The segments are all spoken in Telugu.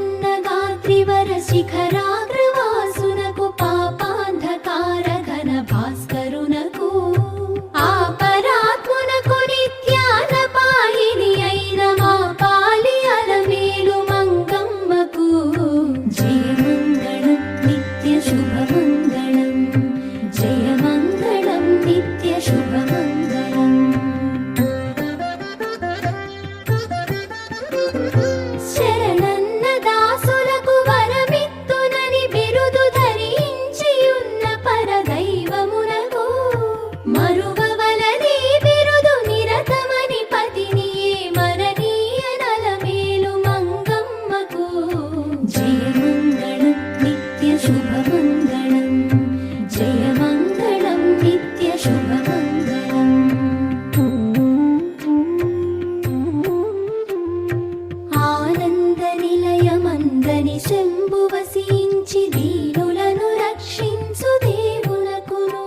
శ్రీపన్నగాత్రివర శిఖరాగ్రవాసునకు పాపాంధకార ఘన భాస్కరునకు ఆపరాత్మునకు నిత్యాన పాయిని అయిన మా పాలి అలమేలు మంగమ్మకు జయమంగళం నిత్య శుభమంగళం జయమంగళం నిత్య శుభమంగళం. శరణన్న దాసులకు వరమిత్తునని బిరుదు ధరించియున్న పరదైవమునకు మరువవలది బిరుదు నిరతమని పతిని మరణీయ నలమేలు మంగమ్మకు జయమంగళం నిత్య శుభమంగళం జయమంగళం నిత్య శుభమంగళం. ఆనంద నిలయమందని శంభు వసించి దీనులను రక్షించు దేవునకును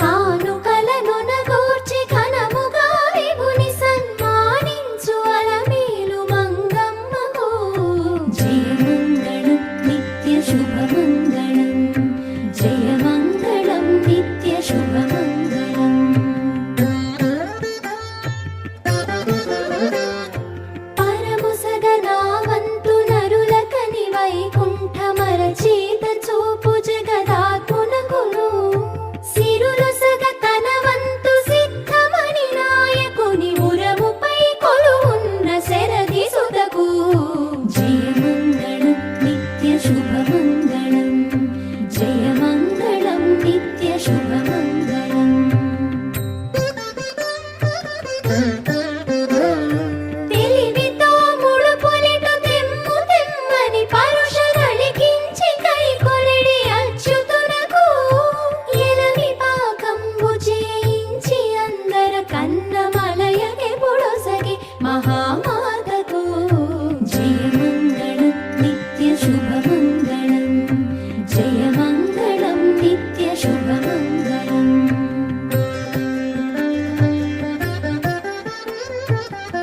కానుకలను నగూర్చి ఘనముగా విభుని సన్మానించు అలమేలు మంగమ్మకు జయమంగళం నిత్య శుభమంగళం జయమంగళం నిత్య శుభమంగళం. పరము సగనావంతు నరులకని వైకుంఠమరచేత చూపు జగదాత్మునకును సిరులు సగ తనవంతు సిద్ధమణి నాయకుని ఉరముపై కొలువున్న శరది సుతకు జయమంగళం నిత్య శుభమంగళం జయమంగళం నిత్య శుభమంగళం. తెలివితో ముడుపులిటు తెమ్ము తెమ్మని పరుషరళికించి కైకొరిడి అచ్యుతునకు ఎలవి పాకంబు చేయించి అందర కన్నమలయకి పొడొసగి మహామాతకు జయమంగళం నిత్య శుభమంగళం జయమంగళం నిత్య శుభమంగళం.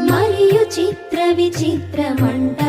మరియు చిత్ర విచిత్ర మంట